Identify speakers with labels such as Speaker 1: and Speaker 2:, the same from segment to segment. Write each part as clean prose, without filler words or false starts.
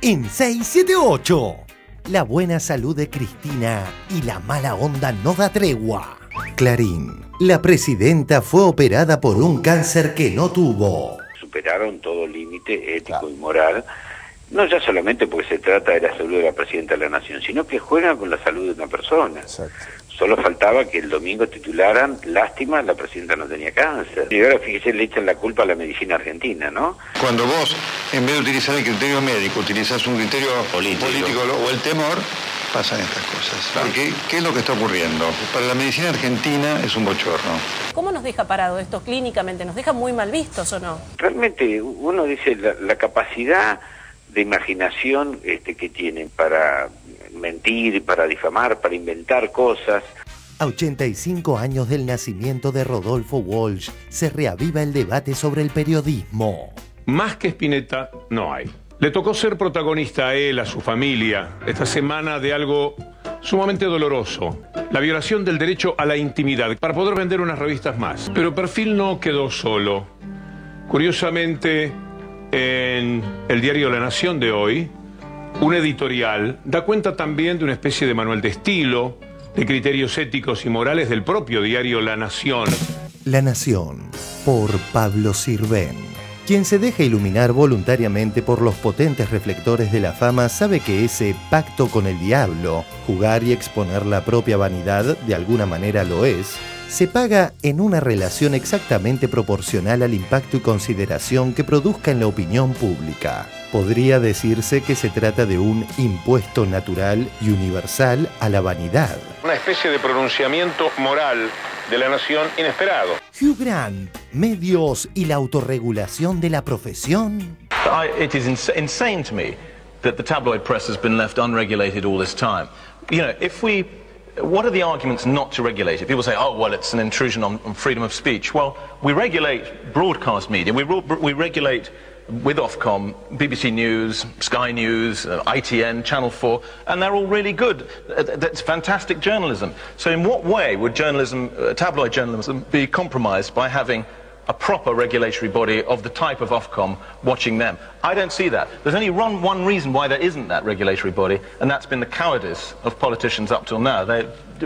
Speaker 1: en 678. La buena salud de Cristina y la mala onda no da tregua. Clarín. La presidenta fue operada por un cáncer que no tuvo.
Speaker 2: Superaron todo límite ético y moral, no ya solamente porque se trata de la salud de la presidenta de la Nación, sino que juegan con la salud de una persona.
Speaker 3: Exacto.
Speaker 2: Solo faltaba que el domingo titularan, lástima, la presidenta no tenía cáncer. Y ahora fíjese, le echan la culpa a la medicina argentina, ¿no?
Speaker 4: Cuando vos, en vez de utilizar el criterio médico, utilizás un criterio político o el temor, pasan estas cosas. Porque, ¿qué es lo que está ocurriendo? Para la medicina argentina es un bochorno.
Speaker 5: ¿Cómo nos deja parado esto clínicamente? ¿Nos deja muy mal vistos o no?
Speaker 2: Realmente, uno dice, la capacidad de imaginación que tienen para mentir, para difamar, para inventar cosas.
Speaker 1: A 85 años del nacimiento de Rodolfo Walsh, se reaviva el debate sobre el periodismo.
Speaker 6: Más que Spinetta, no hay. Le tocó ser protagonista a él, a su familia, esta semana de algo sumamente doloroso. La violación del derecho a la intimidad, para poder vender unas revistas más. Pero Perfil no quedó solo. Curiosamente, en el diario La Nación de hoy, un editorial da cuenta también de una especie de manual de estilo, de criterios éticos y morales del propio diario La Nación.
Speaker 1: La Nación, por Pablo Sirven. Quien se deja iluminar voluntariamente por los potentes reflectores de la fama sabe que ese pacto con el diablo, jugar y exponer la propia vanidad, de alguna manera lo es, se paga en una relación exactamente proporcional al impacto y consideración que produzca en la opinión pública. Podría decirse que se trata de un impuesto natural y universal a la vanidad.
Speaker 6: Una especie de pronunciamiento moral de la nación inesperado.
Speaker 1: Hugh Grant, medios y la autorregulación de la profesión.
Speaker 7: It is insane to me that the tabloid press has been left unregulated all this time. You know, what are the arguments not to regulate it? People say, oh, well, it's an intrusion on freedom of speech. Well, we regulate broadcast media. We regulate with Ofcom, BBC News, Sky News, ITN, Channel 4, and they're all really good. That's fantastic journalism. So in what way would journalism, tabloid journalism, be compromised by having a proper regulatory body of the type of Ofcom watching them? I don't see that. There's only one reason why there isn't that regulatory body, and that's been the cowardice of politicians up till now.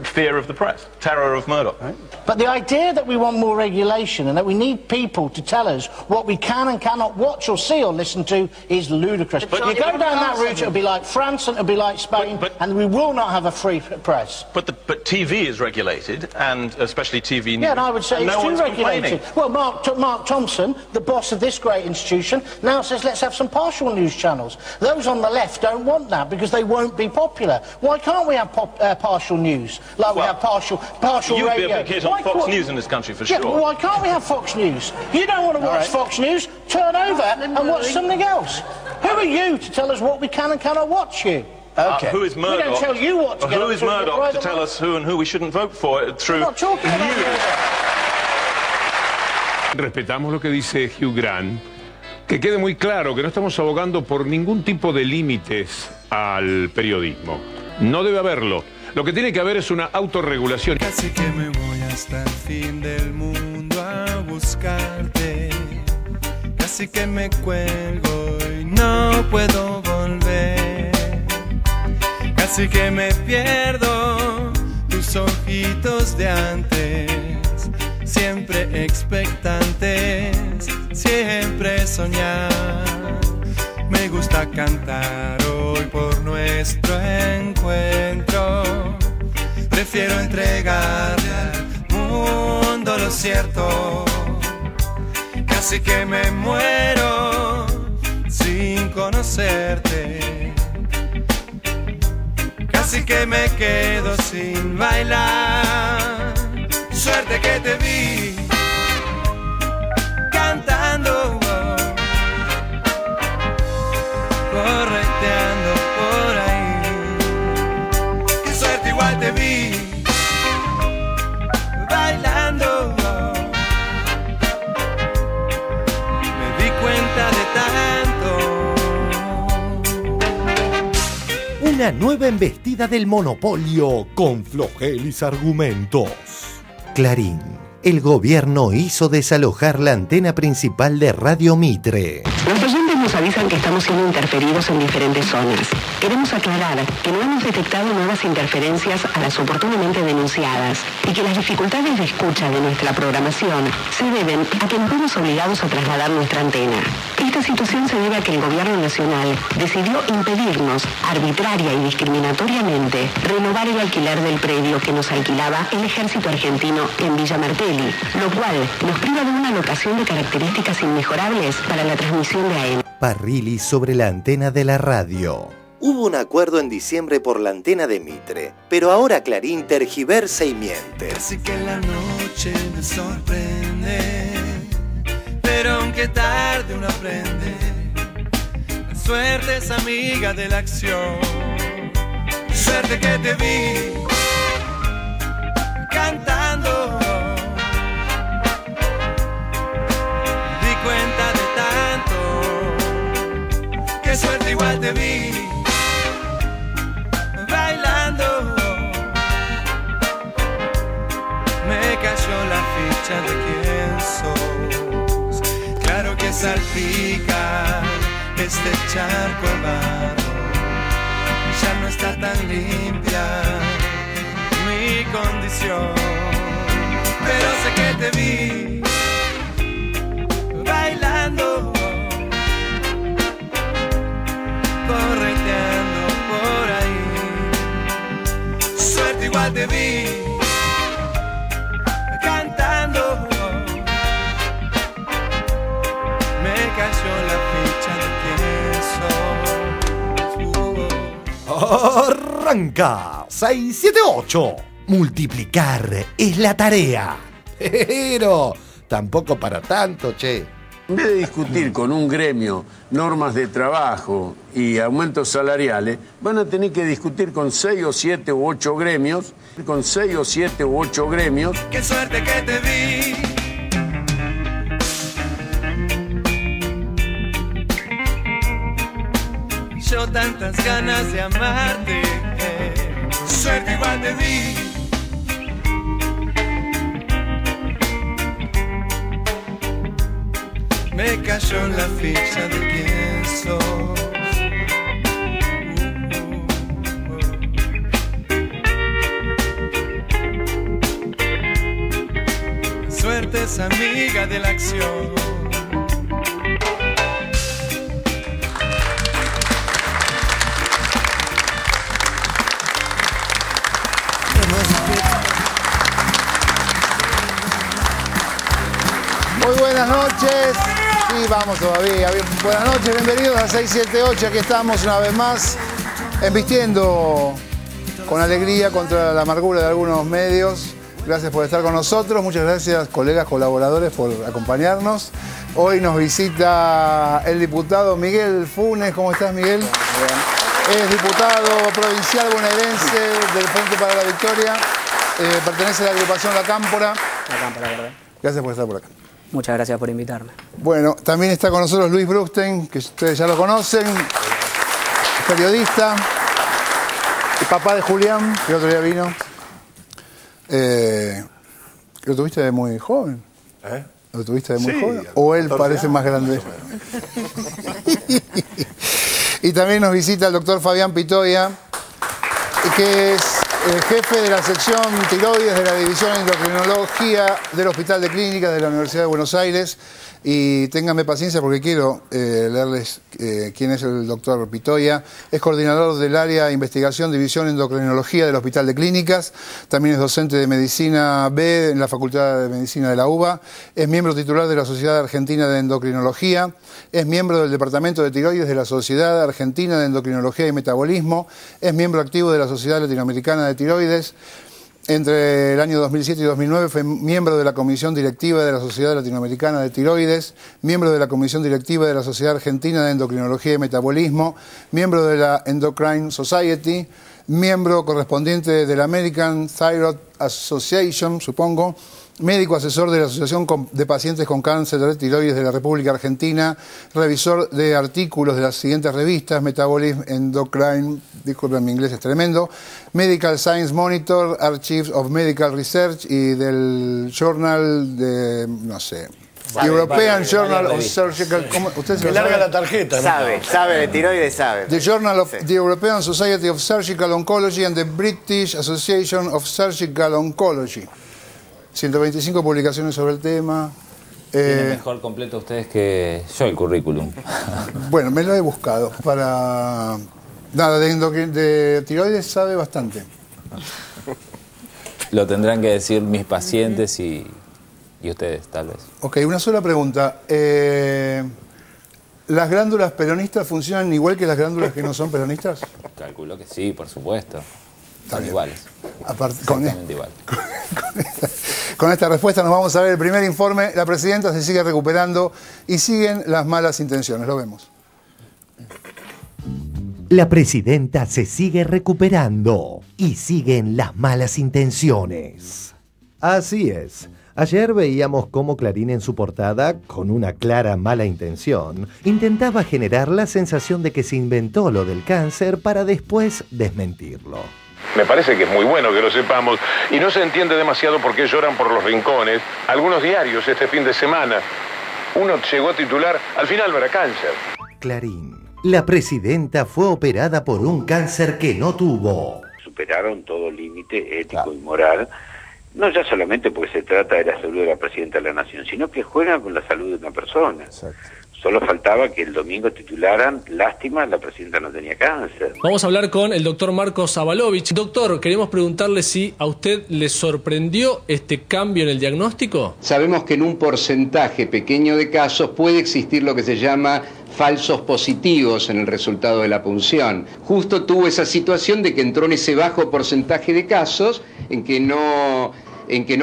Speaker 7: Fear of the press, terror of Murdoch.
Speaker 8: Right. But the idea that we want more regulation and that we need people to tell us what we can and cannot watch or see or listen to is ludicrous. But you go down that route, it'll be like France and it'll be like Spain, and we will not have a free press.
Speaker 7: But TV is regulated, and especially TV news.
Speaker 8: Yeah, and I would say it's too regulated. Well, Mark Thompson, the boss of this great institution, now says let's have some partial news channels. Those on the left don't want that because they won't be popular. Why can't we have partial news? Like we have partial
Speaker 7: you'd
Speaker 8: radio.
Speaker 7: You'd be a big hit on Fox News in this country for sure.
Speaker 8: Yeah, well, why can't we have Fox News? You don't want to watch Fox News, turn over and watch something else. Who are you to tell us what we can and cannot watch you?
Speaker 7: Okay. Who is Murdoch?
Speaker 8: We don't tell you what to get.
Speaker 7: Who is Murdoch to tell us who and who we shouldn't vote for through
Speaker 8: I'm not talking about
Speaker 7: news?
Speaker 6: Respetamos lo que dice Hugh Grant. Que quede muy claro que no estamos abogando por ningún tipo de límites al periodismo. No debe haberlo. Lo que tiene que haber es una autorregulación.
Speaker 9: Casi que me voy hasta el fin del mundo a buscarte. Casi que me cuelgo y no puedo volver. Casi que me pierdo tus ojitos de antes. Siempre expectantes, siempre soñar. Me gusta cantar hoy por nuestro encuentro. Prefiero entregarle al mundo lo cierto. Casi que me muero sin conocerte. Casi que me quedo sin bailar. Suerte que te vi cantando, correteando por ahí. Qué suerte, igual te vi bailando. Me di cuenta de tanto.
Speaker 1: Una nueva embestida del monopolio con flojelis argumentos. Clarín. El gobierno hizo desalojar la antena principal de Radio Mitre.
Speaker 10: El presidente
Speaker 3: nos avisan que estamos siendo interferidos en diferentes zonas. Queremos aclarar que no hemos detectado nuevas interferencias a las oportunamente denunciadas y que las dificultades de escucha de nuestra programación se deben a que nos vemos obligados a trasladar nuestra antena. Esta situación se debe a que el Gobierno Nacional decidió impedirnos, arbitraria y discriminatoriamente, renovar el alquiler del predio que nos alquilaba el Ejército Argentino en Villa Martelli, lo cual nos priva de una locación de características inmejorables para la transmisión de AM.
Speaker 1: Parrilli sobre la antena de la radio. Hubo un acuerdo en diciembre por la antena de Mitre, pero ahora Clarín tergiversa y miente.
Speaker 9: Así que la noche me sorprende, pero aunque tarde uno aprende, la suerte es amiga de la acción. Suerte que te vi cantando, di cuenta de tanto, qué suerte igual te vi bailando. Me cayó la ficha de quién sos, claro que salpica este charco de barro, ya no está tan limpia mi condición, pero sé que te vi bailando, correteando por ahí. Suerte igual te vi cantando, me cayó la ficha de quién sos.
Speaker 1: Arranca 678. Multiplicar es la tarea. Pero tampoco para tanto, che.
Speaker 10: En vez de discutir con un gremio normas de trabajo y aumentos salariales, van a tener que discutir con 6 o 7 u 8 gremios,
Speaker 9: Qué suerte que te vi. Yo tantas ganas de amarte, suerte igual te vi. Me cayó la ficha de quién sos. Suerte es amiga de la acción.
Speaker 11: Muy buenas noches. Sí, vamos todavía. Buenas noches, bienvenidos a 678. Aquí estamos una vez más, embistiendo con alegría contra la amargura de algunos medios. Gracias por estar con nosotros. Muchas gracias, colegas colaboradores, por acompañarnos. Hoy nos visita el diputado Miguel Funes. ¿Cómo estás, Miguel? Bien. Es diputado provincial bonaerense del Frente para la Victoria. Pertenece a la agrupación La Cámpora.
Speaker 12: La Cámpora, ¿verdad?
Speaker 11: Gracias por estar por acá.
Speaker 12: Muchas gracias por invitarme.
Speaker 11: Bueno, también está con nosotros Luis Brustein, que ustedes ya lo conocen, periodista, el papá de Julián, que el otro día vino. ¿Lo tuviste de muy joven? ¿Lo tuviste de muy joven? ¿O él parece más grande? Y también nos visita el doctor Fabián Pitoia, que es jefe de la sección tiroides de la División de Endocrinología del Hospital de Clínicas de la Universidad de Buenos Aires. Y ténganme paciencia porque quiero leerles quién es el doctor Pitoia. Es coordinador del área de investigación División de Endocrinología del Hospital de Clínicas. También es docente de Medicina B en la Facultad de Medicina de la UBA. Es miembro titular de la Sociedad Argentina de Endocrinología. Es miembro del Departamento de Tiroides de la Sociedad Argentina de Endocrinología y Metabolismo. Es miembro activo de la Sociedad Latinoamericana de Tiroides. Entre el año 2007 y 2009 fue miembro de la Comisión Directiva de la Sociedad Latinoamericana de Tiroides, miembro de la Comisión Directiva de la Sociedad Argentina de Endocrinología y Metabolismo, miembro de la Endocrine Society, miembro correspondiente de la American Thyroid Association, supongo, médico asesor de la Asociación de Pacientes con Cáncer de Tiroides de la República Argentina, revisor de artículos de las siguientes revistas: Metabolism, Endocrine, disculpen mi inglés es tremendo, Medical Science Monitor, Archives of Medical Research y del Journal de, no sé, European Journal of Surgical... ¿Usted se
Speaker 10: Me larga la tarjeta, ¿no?
Speaker 13: Sabe, de tiroides sabe.
Speaker 11: The Journal of the European Society of Surgical Oncology and the British Association of Surgical Oncology. 125 publicaciones sobre el tema.
Speaker 14: Tienen mejor completo ustedes que yo el currículum.
Speaker 11: Bueno, me lo he buscado para... Nada, de tiroides sabe bastante.
Speaker 14: Lo tendrán que decir mis pacientes y ustedes, tal vez.
Speaker 11: Ok, una sola pregunta. ¿Las glándulas peronistas funcionan igual que las glándulas que no son peronistas?
Speaker 14: Calculo que sí, por supuesto.
Speaker 11: Está
Speaker 14: Son
Speaker 11: bien.
Speaker 14: iguales.
Speaker 11: Exactamente
Speaker 14: igual.
Speaker 11: Con esta respuesta nos vamos a ver el primer informe. La presidenta se sigue recuperando y siguen las malas intenciones. Lo vemos.
Speaker 1: La presidenta se sigue recuperando y siguen las malas intenciones. Así es. Ayer veíamos cómo Clarín en su portada, con una clara mala intención, intentaba generar la sensación de que se inventó lo del cáncer para después desmentirlo.
Speaker 6: Me parece que es muy bueno que lo sepamos y no se entiende demasiado por qué lloran por los rincones algunos diarios este fin de semana. Uno llegó a titular, al final no era cáncer.
Speaker 1: Clarín. La presidenta fue operada por un cáncer que no tuvo.
Speaker 2: Superaron todo límite ético y moral, no ya solamente porque se trata de la salud de la presidenta de la Nación, sino que juegan con la salud de una persona.
Speaker 11: Exacto.
Speaker 2: Solo faltaba que el domingo titularan, lástima, la presidenta no tenía cáncer.
Speaker 15: Vamos a hablar con el doctor Marcos Avalovich. Doctor, queremos preguntarle si a usted le sorprendió este cambio en el diagnóstico.
Speaker 16: Sabemos que en un porcentaje pequeño de casos puede existir lo que se llama falsos positivos en el resultado de la punción. Justo tuvo esa situación de que entró en ese bajo porcentaje de casos en que no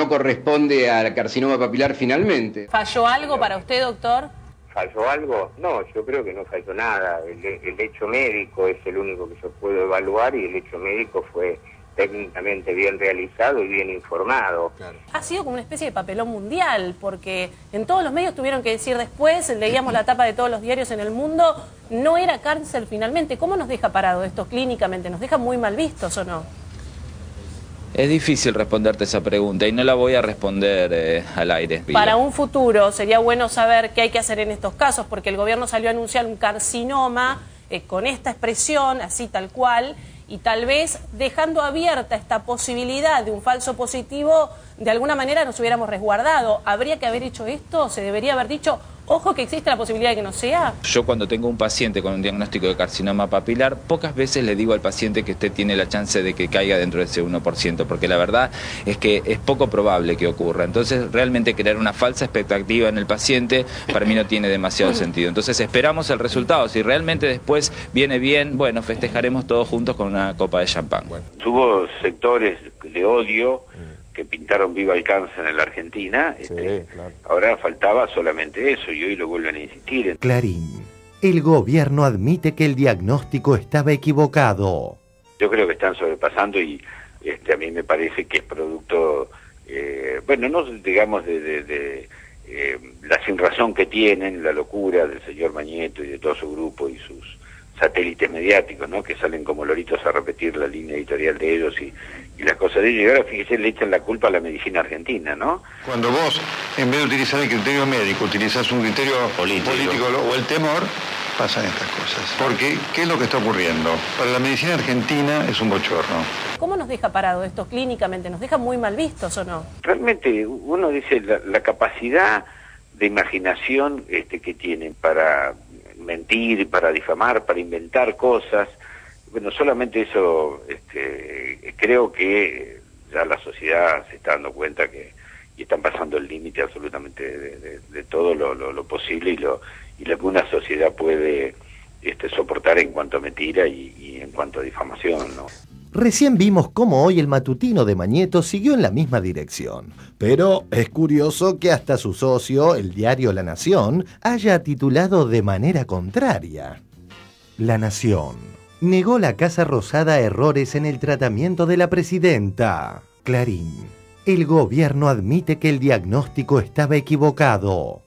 Speaker 16: corresponde al carcinoma papilar finalmente.
Speaker 5: ¿Falló algo para usted, doctor?
Speaker 17: ¿Falló algo? No, yo creo que no falló nada. El hecho médico es el único que yo puedo evaluar y el hecho médico fue técnicamente bien realizado y bien informado.
Speaker 5: Claro. Ha sido como una especie de papelón mundial, porque en todos los medios tuvieron que decir después, leíamos la tapa de todos los diarios en el mundo, no era cáncer finalmente. ¿Cómo nos deja parado esto clínicamente? ¿Nos deja muy mal vistos o no?
Speaker 14: Es difícil responderte esa pregunta y no la voy a responder al aire.
Speaker 5: Para un futuro sería bueno saber qué hay que hacer en estos casos, porque el gobierno salió a anunciar un carcinoma con esta expresión, así tal cual, y tal vez dejando abierta esta posibilidad de un falso positivo, de alguna manera nos hubiéramos resguardado. ¿Habría que haber hecho esto? ¿Se debería haber dicho, ojo que existe la posibilidad de que no sea?
Speaker 14: Yo cuando tengo un paciente con un diagnóstico de carcinoma papilar, pocas veces le digo al paciente que usted tiene la chance de que caiga dentro de ese 1%, porque la verdad es que es poco probable que ocurra. Entonces, realmente crear una falsa expectativa en el paciente para mí no tiene demasiado sentido. Entonces, esperamos el resultado. Si realmente después viene bien, bueno, festejaremos todos juntos con una copa de champán.
Speaker 2: Hubo sectores de odio que pintaron viva el cáncer en la Argentina, claro. Ahora faltaba solamente eso y hoy lo vuelven a insistir.
Speaker 1: Clarín. El gobierno admite que el diagnóstico estaba equivocado.
Speaker 2: Yo creo que están sobrepasando y a mí me parece que es producto, bueno, no digamos de la sinrazón que tienen, la locura del señor Mañeto y de todo su grupo y sus satélites mediáticos, ¿no? Que salen como loritos a repetir la línea editorial de ellos y las cosas de ellos. Y ahora, fíjese, le echan la culpa a la medicina argentina, ¿no?
Speaker 4: Cuando vos, en vez de utilizar el criterio médico, utilizás un criterio político o el temor, pasan estas cosas. Porque, ¿qué es lo que está ocurriendo? Para la medicina argentina es un bochorno.
Speaker 5: ¿Cómo nos deja parado esto clínicamente? ¿Nos deja muy mal vistos o no?
Speaker 2: Realmente, uno dice, la capacidad de imaginación que tienen para mentir, para difamar, para inventar cosas. Bueno, solamente eso, creo que ya la sociedad se está dando cuenta que y están pasando el límite absolutamente de todo lo posible y lo que una sociedad puede soportar en cuanto a mentira y en cuanto a difamación, ¿no?
Speaker 1: Recién vimos cómo hoy el matutino de Mañeto siguió en la misma dirección. Pero es curioso que hasta su socio, el diario La Nación, haya titulado de manera contraria. La Nación. Negó la Casa Rosada errores en el tratamiento de la presidenta. Clarín. El gobierno admite que el diagnóstico estaba equivocado.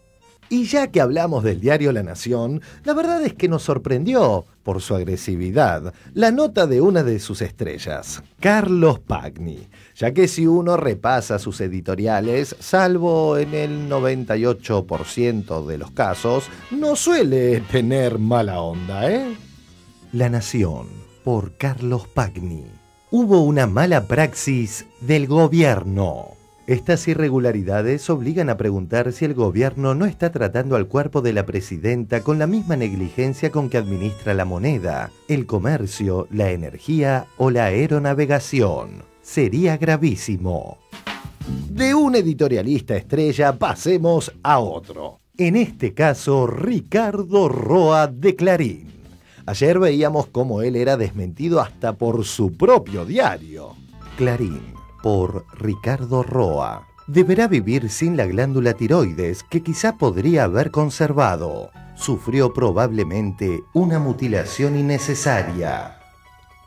Speaker 1: Y ya que hablamos del diario La Nación, la verdad es que nos sorprendió, por su agresividad, la nota de una de sus estrellas, Carlos Pagni, ya que si uno repasa sus editoriales, salvo en el 98% de los casos, no suele tener mala onda, ¿eh? La Nación, por Carlos Pagni. Hubo una mala praxis del gobierno. Estas irregularidades obligan a preguntar si el gobierno no está tratando al cuerpo de la presidenta con la misma negligencia con que administra la moneda, el comercio, la energía o la aeronavegación. Sería gravísimo. De un editorialista estrella pasemos a otro. En este caso, Ricardo Roa de Clarín. Ayer veíamos cómo él era desmentido hasta por su propio diario. Clarín, por Ricardo Roa. Deberá vivir sin la glándula tiroides que quizá podría haber conservado. Sufrió probablemente una mutilación innecesaria.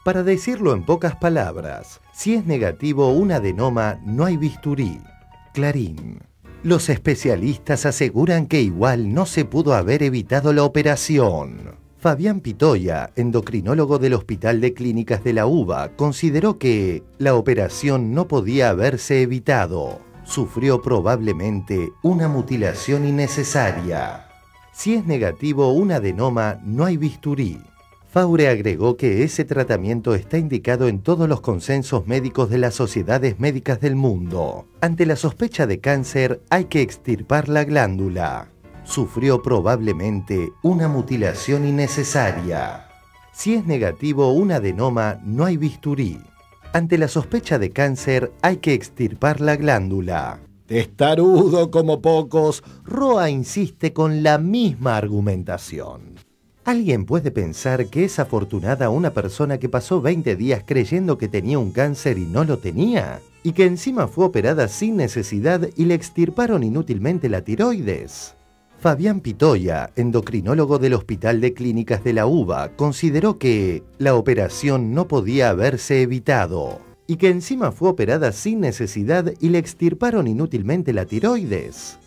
Speaker 1: Para decirlo en pocas palabras, si es negativo un adenoma, no hay bisturí. Clarín. Los especialistas aseguran que igual no se pudo haber evitado la operación. Fabián Pitoya, endocrinólogo del Hospital de Clínicas de la UBA, consideró que la operación no podía haberse evitado. Sufrió probablemente una mutilación innecesaria. Si es negativo un adenoma, no hay bisturí. Faure agregó que ese tratamiento está indicado en todos los consensos médicos de las sociedades médicas del mundo. Ante la sospecha de cáncer, hay que extirpar la glándula. Sufrió probablemente una mutilación innecesaria. Si es negativo un adenoma, no hay bisturí. Ante la sospecha de cáncer, hay que extirpar la glándula. Testarudo como pocos, Roa insiste con la misma argumentación. ¿Alguien puede pensar que es afortunada una persona que pasó 20 días creyendo que tenía un cáncer y no lo tenía? Y que encima fue operada sin necesidad y le extirparon inútilmente la tiroides. Fabián Pitoya, endocrinólogo del Hospital de Clínicas de la UBA, consideró que la operación no podía haberse evitado y que encima fue operada sin necesidad y le extirparon inútilmente la tiroides.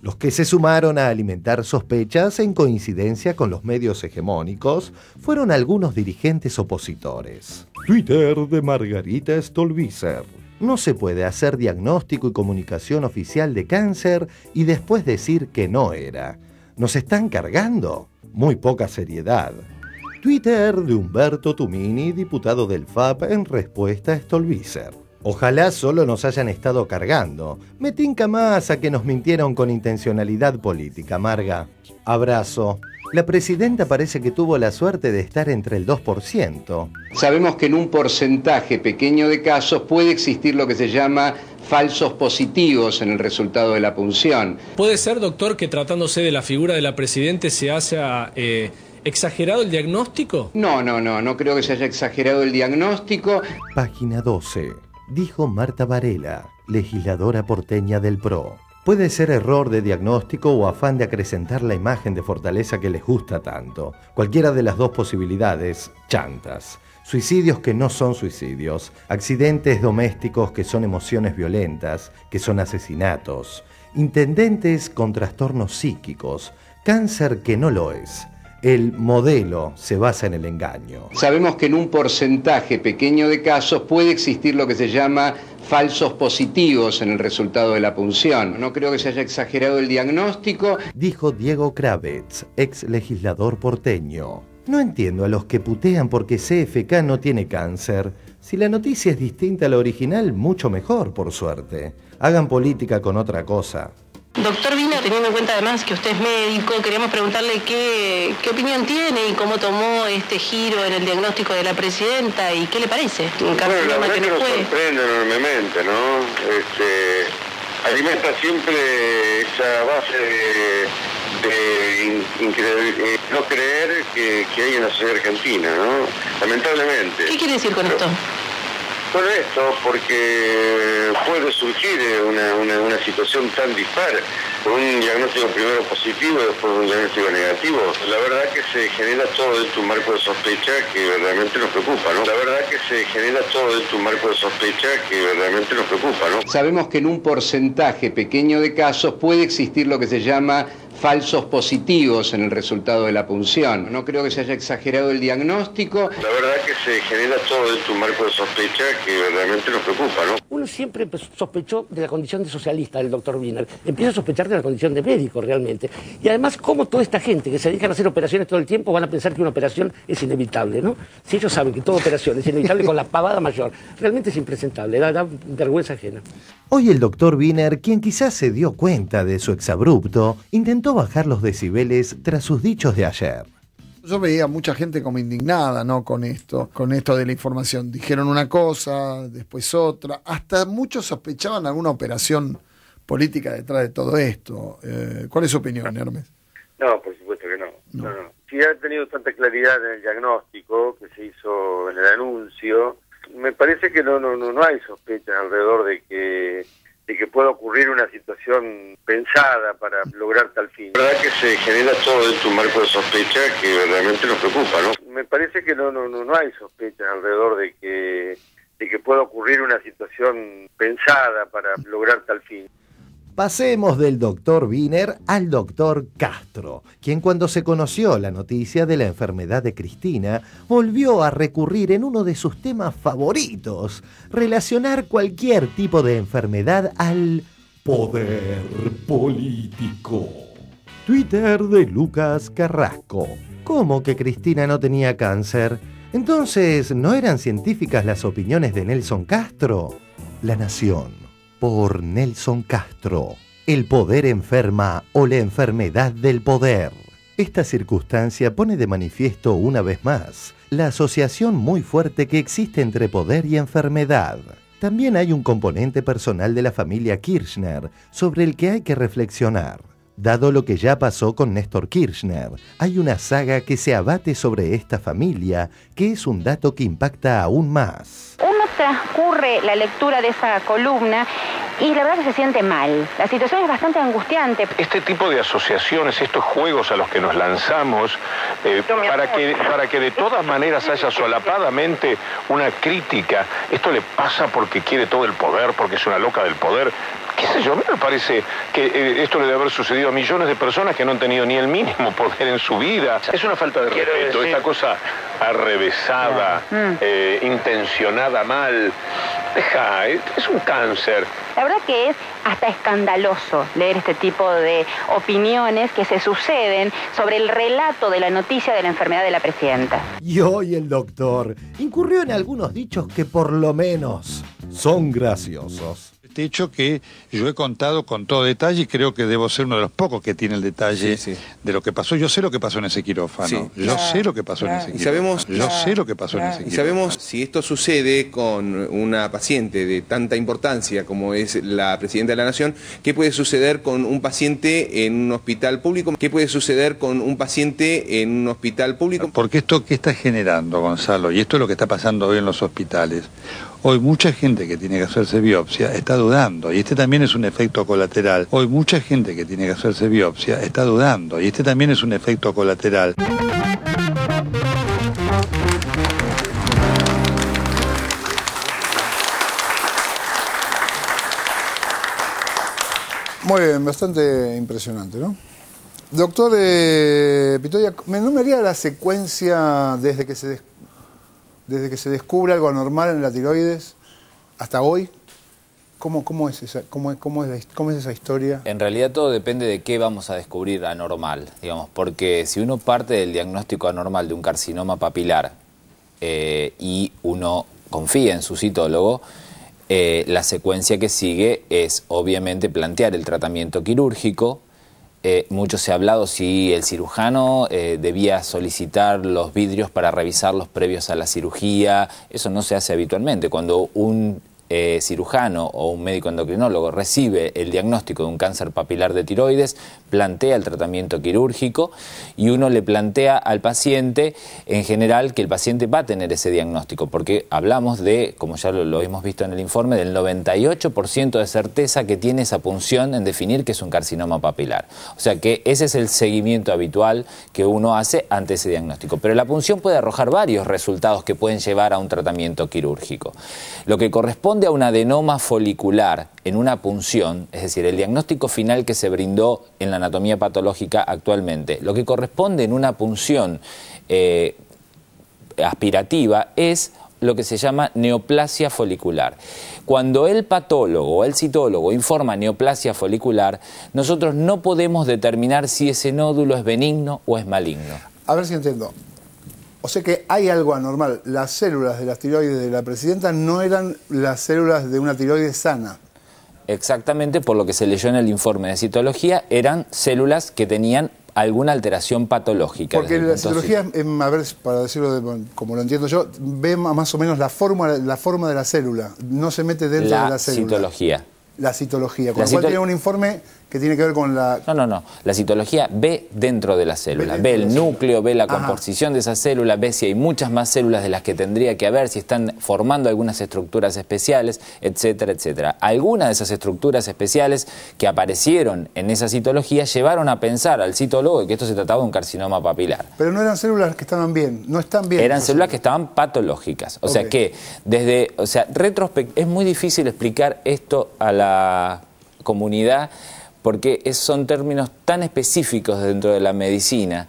Speaker 1: Los que se sumaron a alimentar sospechas en coincidencia con los medios hegemónicos fueron algunos dirigentes opositores. Twitter de Margarita Stolbizer. No se puede hacer diagnóstico y comunicación oficial de cáncer y después decir que no era. ¿Nos están cargando? Muy poca seriedad. Twitter de Humberto Tumini, diputado del FAP, en respuesta a Stolbizer. Ojalá solo nos hayan estado cargando. Me tinca más a que nos mintieron con intencionalidad política, Marga. Abrazo. La presidenta parece que tuvo la suerte de estar entre el 2%.
Speaker 16: Sabemos que en un porcentaje pequeño de casos puede existir lo que se llama falsos positivos en el resultado de la punción.
Speaker 15: ¿Puede ser, doctor, que tratándose de la figura de la presidenta se haya exagerado el diagnóstico?
Speaker 16: No creo que se haya exagerado el diagnóstico.
Speaker 1: Página 12. Dijo Marta Varela, legisladora porteña del PRO. Puede ser error de diagnóstico o afán de acrecentar la imagen de fortaleza que les gusta tanto. Cualquiera de las dos posibilidades, chantas. Suicidios que no son suicidios. Accidentes domésticos que son emociones violentas, que son asesinatos. Intendentes con trastornos psíquicos. Cáncer que no lo es. El modelo se basa en el engaño.
Speaker 16: Sabemos que en un porcentaje pequeño de casos puede existir lo que se llama falsos positivos en el resultado de la punción. No creo que se haya exagerado el diagnóstico.
Speaker 1: Dijo Diego Kravetz, ex legislador porteño. No entiendo a los que putean porque CFK no tiene cáncer. Si la noticia es distinta a la original, mucho mejor, por suerte. Hagan política con otra cosa.
Speaker 18: Doctor Vila, teniendo en cuenta además que usted es médico, queríamos preguntarle qué opinión tiene y cómo tomó este giro en el diagnóstico de la presidenta y qué le parece.
Speaker 4: Bueno, la verdad que nos sorprende enormemente, ¿no? Alimenta siempre esa base de no creer que hay en la sociedad argentina, ¿no? Lamentablemente.
Speaker 18: ¿Qué quiere decir con esto?
Speaker 4: Con esto, porque puede surgir una situación tan dispar, con un diagnóstico primero positivo y después un diagnóstico negativo. La verdad que se genera todo dentro de un marco de sospecha que verdaderamente nos preocupa, ¿no? La verdad que se genera todo dentro de un marco de sospecha que verdaderamente nos preocupa, ¿no?
Speaker 16: Sabemos que en un porcentaje pequeño de casos puede existir lo que se llama falsos positivos en el resultado de la punción. No creo que se haya exagerado el diagnóstico.
Speaker 4: La verdad que se genera todo dentro de un marco de sospecha que verdaderamente nos preocupa, ¿no?
Speaker 19: Uno siempre sospechó de la condición de socialista del doctor Wiener. Empieza a sospechar de la condición de médico realmente. Y además, cómo toda esta gente que se dedica a hacer operaciones todo el tiempo van a pensar que una operación es inevitable, ¿no? Si ellos saben que toda operación es inevitable con la pavada mayor, realmente es impresentable, da vergüenza ajena.
Speaker 1: Hoy el doctor Wiener, quien quizás se dio cuenta de su exabrupto, intentó bajar los decibeles tras sus dichos de ayer.
Speaker 11: Yo veía mucha gente como indignada, ¿no? Con esto de la información. Dijeron una cosa, después otra. Hasta muchos sospechaban alguna operación política detrás de todo esto. ¿Cuál es su opinión, Hermes?
Speaker 4: No, por supuesto que no. No. Si ha tenido tanta claridad en el diagnóstico que se hizo en el anuncio, me parece que no hay sospechas alrededor de que pueda ocurrir una situación pensada para lograr tal fin. La verdad que se genera todo dentro de un marco de sospecha que verdaderamente nos preocupa, ¿no? Me parece que no hay sospechas alrededor de que pueda ocurrir una situación pensada para lograr tal fin.
Speaker 1: Pasemos del doctor Wiener al doctor Castro, quien cuando se conoció la noticia de la enfermedad de Cristina, volvió a recurrir en uno de sus temas favoritos, relacionar cualquier tipo de enfermedad al poder político. Twitter de Lucas Carrasco. ¿Cómo que Cristina no tenía cáncer? Entonces, ¿no eran científicas las opiniones de Nelson Castro? La Nación. Por Nelson Castro. El poder enferma o la enfermedad del poder. Esta circunstancia pone de manifiesto una vez más la asociación muy fuerte que existe entre poder y enfermedad. También hay un componente personal de la familia Kirchner sobre el que hay que reflexionar. Dado lo que ya pasó con Néstor Kirchner, hay una saga que se abate sobre esta familia, que es un dato que impacta aún más.
Speaker 20: Uno transcurre la lectura de esa columna y la verdad que se siente mal. La situación es bastante angustiante.
Speaker 6: Este tipo de asociaciones, estos juegos a los que nos lanzamos, para que de todas maneras haya solapadamente una crítica, esto le pasa porque quiere todo el poder, porque es una loca del poder. ¿Qué sé yo? A mí me parece que esto le debe haber sucedido a millones de personas que no han tenido ni el mínimo poder en su vida. Es una falta de respeto, esta cosa arrevesada, intencionada mal. Es un cáncer.
Speaker 20: La verdad que es hasta escandaloso leer este tipo de opiniones que se suceden sobre el relato de la noticia de la enfermedad de la presidenta.
Speaker 1: Y hoy el doctor incurrió en algunos dichos que por lo menos son graciosos.
Speaker 21: Este hecho que yo he contado con todo detalle y creo que debo ser uno de los pocos que tiene el detalle de lo que pasó. Yo sé lo que pasó en ese quirófano. Yo sé lo que pasó en ese quirófano. Yo sé lo que pasó en ese quirófano.
Speaker 22: Y sabemos si esto sucede con una paciente de tanta importancia como es la presidenta de la Nación, ¿qué puede suceder con un paciente en un hospital público? ¿Qué puede suceder con un paciente en un hospital público?
Speaker 21: Porque esto que está generando, Gonzalo, y esto es lo que está pasando hoy en los hospitales. Hoy mucha gente que tiene que hacerse biopsia está dudando, y este también es un efecto colateral. Hoy mucha gente que tiene que hacerse biopsia está dudando, y este también es un efecto colateral.
Speaker 11: Muy bien, bastante impresionante, ¿no? Doctor Pitoia, ¿no me haría la secuencia desde que se descubre algo anormal en la tiroides hasta hoy? ¿Cómo es esa historia?
Speaker 23: En realidad todo depende de qué vamos a descubrir anormal, digamos, porque si uno parte del diagnóstico anormal de un carcinoma papilar y uno confía en su citólogo, la secuencia que sigue es obviamente plantear el tratamiento quirúrgico. Mucho se ha hablado si el cirujano debía solicitar los vidrios para revisarlos previos a la cirugía. Eso no se hace habitualmente. Cuando un cirujano o un médico endocrinólogo recibe el diagnóstico de un cáncer papilar de tiroides, plantea el tratamiento quirúrgico y uno le plantea al paciente en general que el paciente va a tener ese diagnóstico, porque hablamos de, como ya lo hemos visto en el informe, del 98% de certeza que tiene esa punción en definir que es un carcinoma papilar. O sea que ese es el seguimiento habitual que uno hace ante ese diagnóstico. Pero la punción puede arrojar varios resultados que pueden llevar a un tratamiento quirúrgico. Lo que corresponde corresponde a un adenoma folicular en una punción, es decir, el diagnóstico final que se brindó en la anatomía patológica actualmente, lo que corresponde en una punción aspirativa es lo que se llama neoplasia folicular. Cuando el patólogo o el citólogo informa neoplasia folicular, nosotros no podemos determinar si ese nódulo es benigno o es maligno.
Speaker 11: A ver si entiendo. O sea que hay algo anormal. Las células de las tiroides de la presidenta no eran las células de una tiroides sana.
Speaker 23: Exactamente, por lo que se leyó en el informe de citología, eran células que tenían alguna alteración patológica.
Speaker 11: Porque la citología, a ver, para decirlo como lo entiendo yo, ve más o menos la forma de la célula, no se mete dentro de la célula.
Speaker 23: Citología.
Speaker 11: La citología, con lo cual tiene un informe que tiene que ver con la...
Speaker 23: No. La citología ve dentro de la célula, ve el núcleo, ve la composición de esa célula, ve si hay muchas más células de las que tendría que haber, si están formando algunas estructuras especiales, etcétera, etcétera. Algunas de esas estructuras especiales que aparecieron en esa citología llevaron a pensar al citólogo que esto se trataba de un carcinoma papilar.
Speaker 11: Pero no eran células que estaban bien, no están bien.
Speaker 23: Eran células que estaban patológicas. O sea que es muy difícil explicar esto a la comunidad porque son términos tan específicos dentro de la medicina,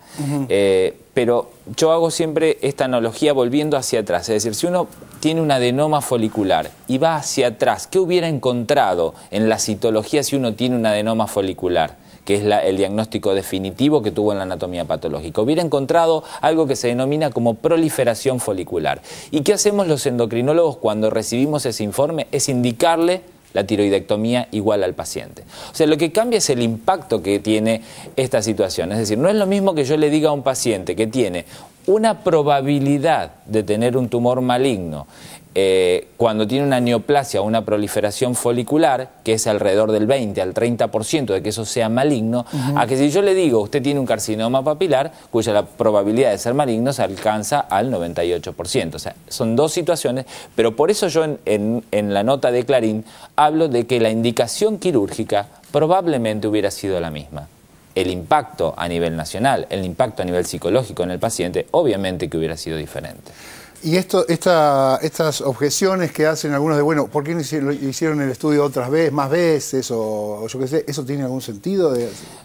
Speaker 23: pero yo hago siempre esta analogía volviendo hacia atrás, es decir, si uno tiene un adenoma folicular y va hacia atrás, ¿qué hubiera encontrado en la citología si uno tiene un adenoma folicular? Que es el diagnóstico definitivo que tuvo en la anatomía patológica. Hubiera encontrado algo que se denomina como proliferación folicular. ¿Y qué hacemos los endocrinólogos cuando recibimos ese informe? Es indicarle la tiroidectomía igual al paciente. O sea, lo que cambia es el impacto que tiene esta situación. Es decir, no es lo mismo que yo le diga a un paciente que tiene una probabilidad de tener un tumor maligno cuando tiene una neoplasia o una proliferación folicular, que es alrededor del 20 al 30% de que eso sea maligno, a que si yo le digo, usted tiene un carcinoma papilar, cuya la probabilidad de ser maligno se alcanza al 98%. O sea, son dos situaciones, pero por eso yo en la nota de Clarín hablo de que la indicación quirúrgica probablemente hubiera sido la misma. El impacto a nivel nacional, el impacto a nivel psicológico en el paciente, obviamente que hubiera sido diferente.
Speaker 11: Y estas objeciones que hacen algunos de, bueno, ¿por qué no hicieron el estudio otras veces, más veces, o yo qué sé, ¿eso tiene algún sentido?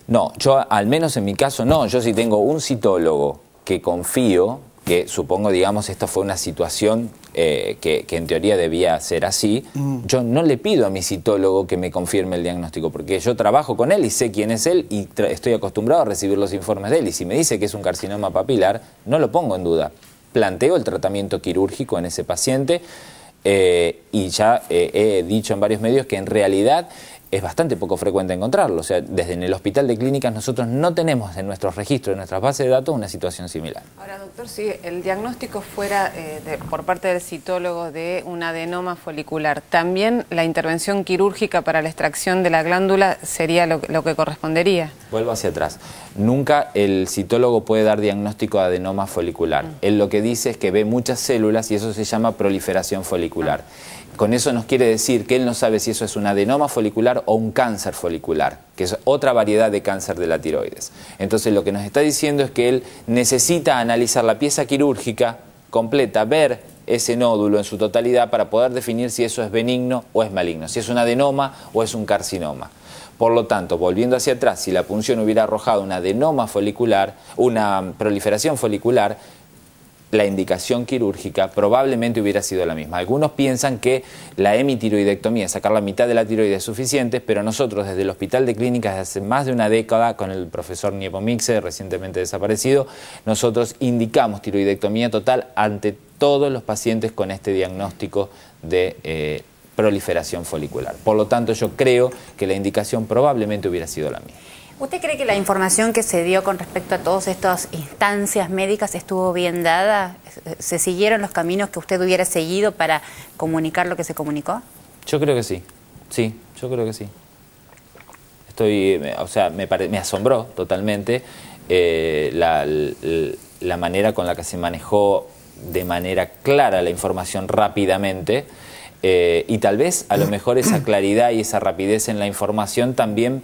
Speaker 23: No, yo al menos en mi caso no. Yo sí tengo un citólogo que confío, que supongo, digamos, esta fue una situación que en teoría debía ser así, yo no le pido a mi citólogo que me confirme el diagnóstico, porque yo trabajo con él y sé quién es él y estoy acostumbrado a recibir los informes de él. Y si me dice que es un carcinoma papilar, no lo pongo en duda. Planteo el tratamiento quirúrgico en ese paciente y ya he dicho en varios medios que en realidad es bastante poco frecuente encontrarlo. O sea, desde en el Hospital de Clínicas nosotros no tenemos en nuestros registros, en nuestras bases de datos, una situación similar.
Speaker 3: Ahora, doctor, si el diagnóstico fuera por parte del citólogo de un adenoma folicular, ¿también la intervención quirúrgica para la extracción de la glándula sería lo que correspondería?
Speaker 23: Vuelvo hacia atrás. Nunca el citólogo puede dar diagnóstico de adenoma folicular. Él lo que dice es que ve muchas células y eso se llama proliferación folicular. Con eso nos quiere decir que él no sabe si eso es un adenoma folicular o un cáncer folicular, que es otra variedad de cáncer de la tiroides. Entonces lo que nos está diciendo es que él necesita analizar la pieza quirúrgica completa, ver ese nódulo en su totalidad para poder definir si eso es benigno o es maligno, si es un adenoma o es un carcinoma. Por lo tanto, volviendo hacia atrás, si la punción hubiera arrojado un adenoma folicular, una proliferación folicular, la indicación quirúrgica probablemente hubiera sido la misma. Algunos piensan que la hemitiroidectomía, sacar la mitad de la tiroides es suficiente, pero nosotros desde el Hospital de Clínicas desde hace más de una década, con el profesor Niepomixe, recientemente desaparecido, nosotros indicamos tiroidectomía total ante todos los pacientes con este diagnóstico de proliferación folicular. Por lo tanto, yo creo que la indicación probablemente hubiera sido la misma.
Speaker 7: ¿Usted cree que la información que se dio con respecto a todas estas instancias médicas estuvo bien dada? ¿Se siguieron los caminos que usted hubiera seguido para comunicar lo que se comunicó?
Speaker 23: Yo creo que sí. Sí, yo creo que sí. Me asombró totalmente la manera con la que se manejó de manera clara la información rápidamente y tal vez a lo mejor esa claridad y esa rapidez en la información también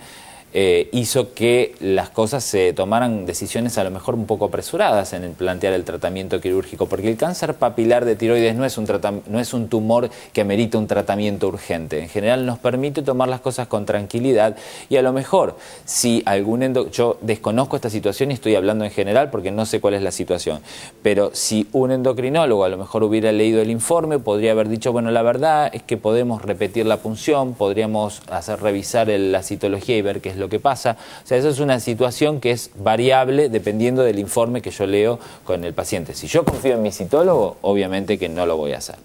Speaker 23: hizo que las cosas se tomaran decisiones a lo mejor un poco apresuradas en el plantear el tratamiento quirúrgico, porque el cáncer papilar de tiroides no es un tumor que amerita un tratamiento urgente. En general nos permite tomar las cosas con tranquilidad y a lo mejor si yo desconozco esta situación y estoy hablando en general porque no sé cuál es la situación, pero si un endocrinólogo a lo mejor hubiera leído el informe, podría haber dicho, bueno, la verdad es que podemos repetir la punción, podríamos revisar la citología y ver qué es lo que pasa. O sea, eso es una situación que es variable dependiendo del informe que yo leo con el paciente. Si yo confío en mi citólogo, obviamente que no lo voy a hacer.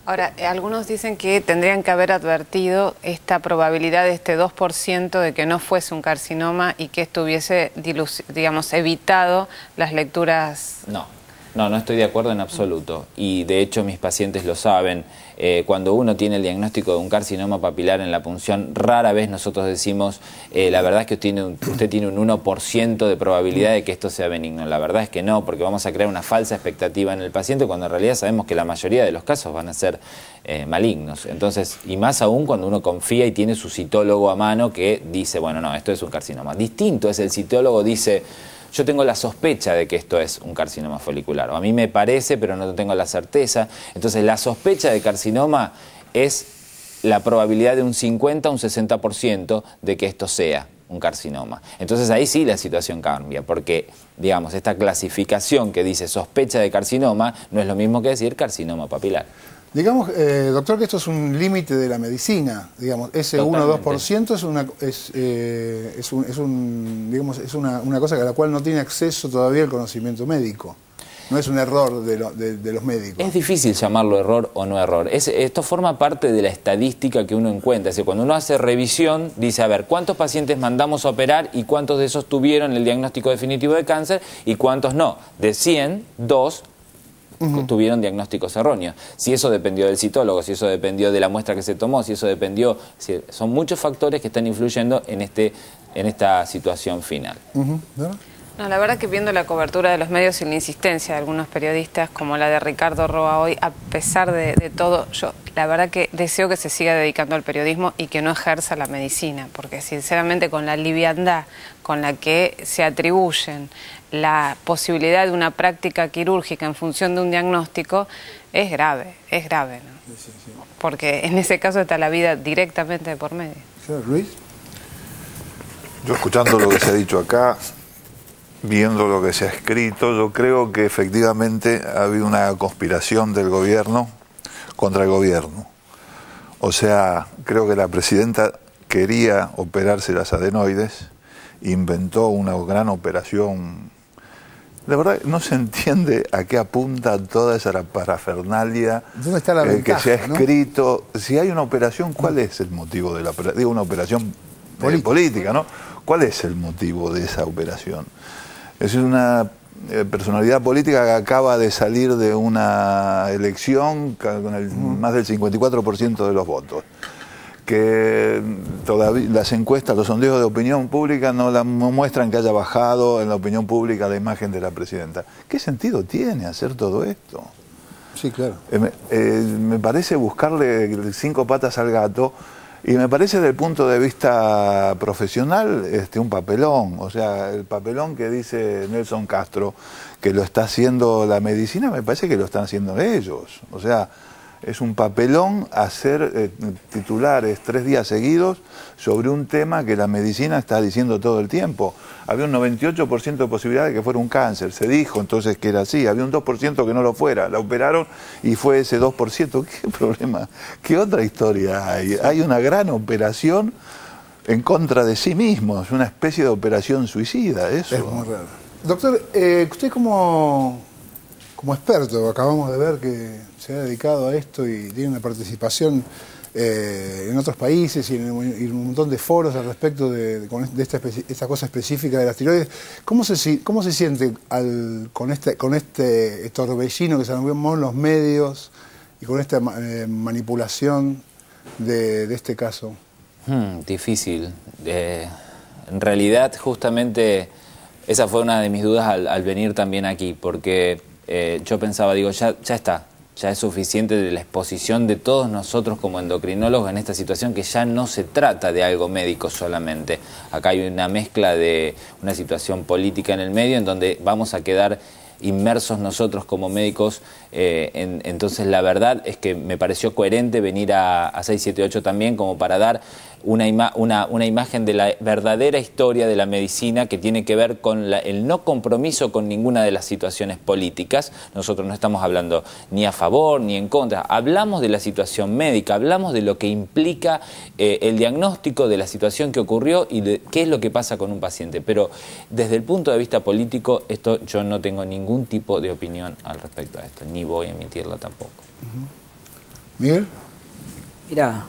Speaker 3: Ahora, algunos dicen que tendrían que haber advertido esta probabilidad de este 2% de que no fuese un carcinoma y que esto hubiese, digamos, evitado las lecturas.
Speaker 23: No estoy de acuerdo en absoluto. Y de hecho mis pacientes lo saben. Cuando uno tiene el diagnóstico de un carcinoma papilar en la punción, rara vez nosotros decimos, la verdad es que usted tiene un 1% de probabilidad de que esto sea benigno. La verdad es que no, porque vamos a crear una falsa expectativa en el paciente cuando en realidad sabemos que la mayoría de los casos van a ser malignos. Entonces, y más aún cuando uno confía y tiene su citólogo a mano que dice, bueno, no, esto es un carcinoma. Distinto es el citólogo dice, yo tengo la sospecha de que esto es un carcinoma folicular, o a mí me parece, pero no tengo la certeza. Entonces, la sospecha de carcinoma es la probabilidad de un 50 a un 60% de que esto sea un carcinoma. Entonces, ahí sí la situación cambia, porque, digamos, esta clasificación que dice sospecha de carcinoma no es lo mismo que decir carcinoma papilar.
Speaker 11: Digamos, doctor, que esto es un límite de la medicina, digamos, ese 1 o 2% es una cosa a la cual no tiene acceso todavía el conocimiento médico. No es un error de los médicos.
Speaker 23: Es difícil llamarlo error o no error. Esto forma parte de la estadística que uno encuentra. Es decir, cuando uno hace revisión, dice, a ver, ¿cuántos pacientes mandamos a operar y cuántos de esos tuvieron el diagnóstico definitivo de cáncer y cuántos no? De 100, 2 tuvieron diagnósticos erróneos. Si eso dependió del citólogo, si eso dependió de la muestra que se tomó, si eso dependió... son muchos factores que están influyendo en esta situación final.
Speaker 3: No, la verdad que viendo la cobertura de los medios y la insistencia de algunos periodistas, como la de Ricardo Roa hoy, a pesar de todo, yo la verdad que deseo que se siga dedicando al periodismo y que no ejerza la medicina, porque sinceramente con la liviandad con la que se atribuyen la posibilidad de una práctica quirúrgica en función de un diagnóstico, es grave, ¿no? Sí. Porque en ese caso está la vida directamente de por medio.
Speaker 11: Luis.
Speaker 8: Yo escuchando lo que se ha dicho acá, viendo lo que se ha escrito, yo creo que efectivamente ha habido una conspiración del gobierno contra el gobierno. O sea, creo que la presidenta quería operarse las adenoides, inventó una gran operación. La verdad no se entiende a qué apunta toda esa parafernalia.
Speaker 11: ¿Dónde está la ventaja,
Speaker 8: que se ha escrito? ¿No? Si hay una operación, ¿cuál es el motivo de la operación? Digo, una operación política, ¿no? ¿Cuál es el motivo de esa operación? Es una personalidad política que acaba de salir de una elección con más del 54% de los votos. Que todavía las encuestas, los sondeos de opinión pública no muestran que haya bajado en la opinión pública la imagen de la presidenta. ¿Qué sentido tiene hacer todo esto?
Speaker 11: Sí, claro.
Speaker 8: Me parece buscarle 5 patas al gato y me parece desde el punto de vista profesional un papelón. O sea, el papelón que dice Nelson Castro que lo está haciendo la medicina, me parece que lo están haciendo ellos. O sea, es un papelón hacer titulares 3 días seguidos sobre un tema que la medicina está diciendo todo el tiempo. Había un 98% de posibilidad de que fuera un cáncer, se dijo entonces que era así. Había un 2% que no lo fuera, la operaron y fue ese 2%. ¿Qué problema? ¿Qué otra historia hay? Hay una gran operación en contra de sí mismo, es una especie de operación suicida, eso.
Speaker 11: Es muy raro. Doctor, usted como experto, acabamos de ver que se ha dedicado a esto y tiene una participación en otros países y en un montón de foros al respecto de esta cosa específica de las tiroides. ¿Cómo se siente con este torbellino que se armó en los medios y con esta manipulación de este caso?
Speaker 23: Difícil. En realidad, justamente, esa fue una de mis dudas al venir también aquí, porque yo pensaba, digo, ya está. ya es suficiente de la exposición de todos nosotros como endocrinólogos en esta situación, que ya no se trata de algo médico solamente. Acá hay una mezcla de una situación política en el medio en donde vamos a quedar inmersos nosotros como médicos. Entonces la verdad es que me pareció coherente venir a 678 también como para dar una imagen de la verdadera historia de la medicina, que tiene que ver con el no compromiso con ninguna de las situaciones políticas. Nosotros no estamos hablando ni a favor ni en contra, hablamos de la situación médica, hablamos de lo que implica el diagnóstico de la situación que ocurrió y de qué es lo que pasa con un paciente. Pero desde el punto de vista político, esto yo no tengo ningún tipo de opinión al respecto a esto, ni voy a emitirla tampoco.
Speaker 11: Miguel.
Speaker 9: Mira,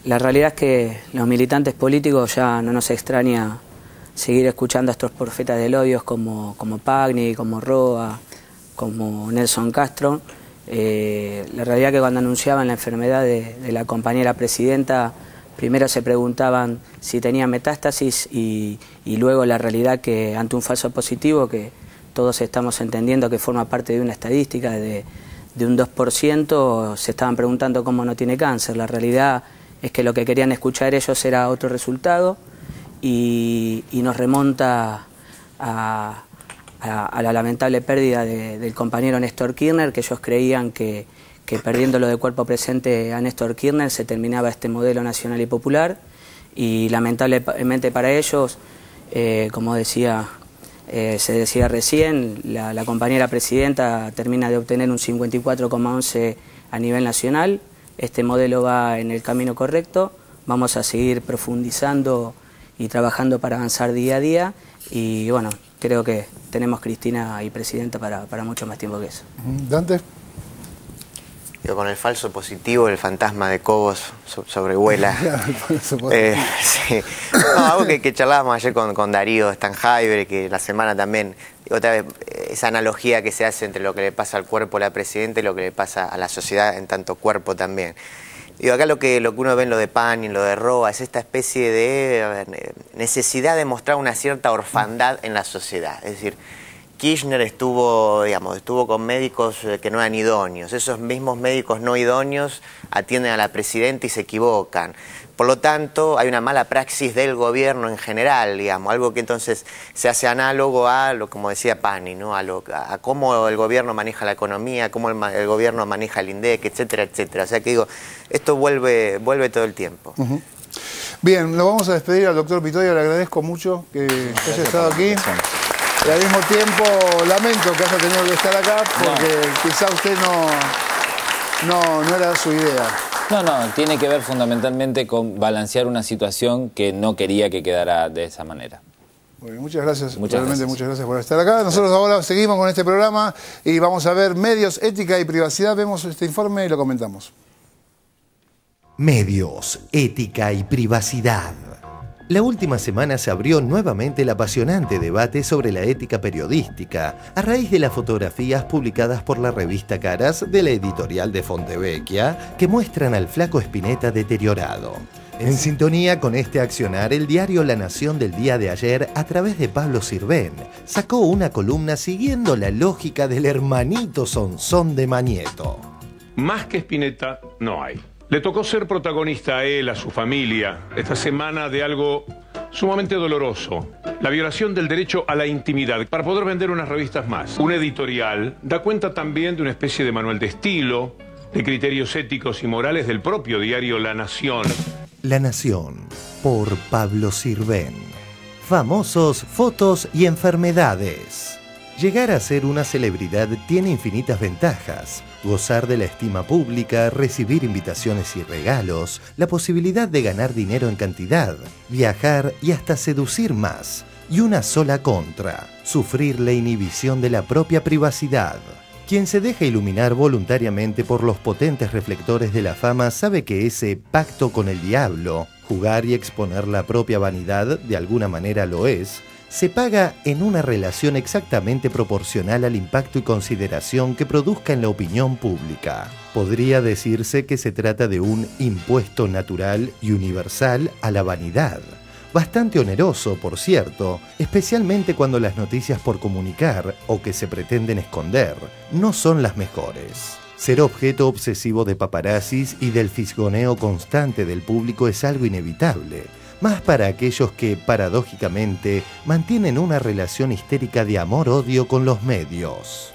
Speaker 9: la realidad es que los militantes políticos ya no nos extraña seguir escuchando a estos profetas del odio como Pagni, como Roa, como Nelson Castro. La realidad es que cuando anunciaban la enfermedad de la compañera presidenta, primero se preguntaban si tenía metástasis y luego la realidad que ante un falso positivo, que todos estamos entendiendo que forma parte de una estadística de un 2%, se estaban preguntando cómo no tiene cáncer. La realidad es que lo que querían escuchar ellos era otro resultado y nos remonta a la lamentable pérdida del compañero Néstor Kirchner, que ellos creían que perdiéndolo de cuerpo presente a Néstor Kirchner se terminaba este modelo nacional y popular, y lamentablemente para ellos, como se decía recién, la compañera presidenta termina de obtener un 54,11 a nivel nacional. Este modelo va en el camino correcto, vamos a seguir profundizando y trabajando para avanzar día a día, y bueno, creo que tenemos Cristina y presidenta para mucho más tiempo que eso.
Speaker 11: Dante.
Speaker 13: Con el falso positivo, el fantasma de Cobos sobrevuela. Sí. No, algo que charlábamos ayer con Darío Stanheiber, que la semana también, otra vez, esa analogía que se hace entre lo que le pasa al cuerpo a la presidenta y lo que le pasa a la sociedad en tanto cuerpo también. Digo, acá lo que uno ve en lo de Pani, en lo de Roa, es esta especie de necesidad de mostrar una cierta orfandad en la sociedad. Es decir, Kirchner estuvo con médicos que no eran idóneos. Esos mismos médicos no idóneos atienden a la presidenta y se equivocan. Por lo tanto, hay una mala praxis del gobierno en general, algo que entonces se hace análogo a lo, como decía Pani, ¿no? a cómo el gobierno maneja la economía, cómo el gobierno maneja el INDEC, etcétera, etcétera. O sea que digo, esto vuelve todo el tiempo.
Speaker 11: Bien, lo vamos a despedir al doctor Pitoia, le agradezco mucho que haya estado aquí. Y al mismo tiempo lamento que haya tenido que estar acá, porque quizá usted no era su idea.
Speaker 23: No, tiene que ver fundamentalmente con balancear una situación que no quería que quedara de esa manera.
Speaker 11: Bueno, muchas gracias, muchas gracias por estar acá. Nosotros ahora seguimos con este programa y vamos a ver medios, ética y privacidad. Vemos este informe y lo comentamos.
Speaker 1: Medios, ética y privacidad. La última semana se abrió nuevamente el apasionante debate sobre la ética periodística a raíz de las fotografías publicadas por la revista Caras de la editorial de Fontevecchia que muestran al flaco Spinetta deteriorado. En sintonía con este accionar, el diario La Nación del día de ayer, a través de Pablo Sirven, sacó una columna siguiendo la lógica del hermanito Sonsón de Mañeto.
Speaker 6: Más que Spinetta no hay. Le tocó ser protagonista a él, a su familia, esta semana de algo sumamente doloroso. La violación del derecho a la intimidad para poder vender unas revistas más. Un editorial da cuenta también de una especie de manual de estilo, de criterios éticos y morales del propio diario La Nación.
Speaker 1: La Nación, por Pablo Sirven. Famosos, fotos y enfermedades. Llegar a ser una celebridad tiene infinitas ventajas. Gozar de la estima pública, recibir invitaciones y regalos, la posibilidad de ganar dinero en cantidad, viajar y hasta seducir más. Y una sola contra, sufrir la inhibición de la propia privacidad. Quien se deja iluminar voluntariamente por los potentes reflectores de la fama sabe que ese pacto con el diablo, jugar y exponer la propia vanidad, de alguna manera lo es, se paga en una relación exactamente proporcional al impacto y consideración que produzca en la opinión pública. Podría decirse que se trata de un impuesto natural y universal a la vanidad. Bastante oneroso, por cierto, especialmente cuando las noticias por comunicar o que se pretenden esconder no son las mejores. Ser objeto obsesivo de paparazzis y del fisgoneo constante del público es algo inevitable, más para aquellos que, paradójicamente, mantienen una relación histérica de amor-odio con los medios.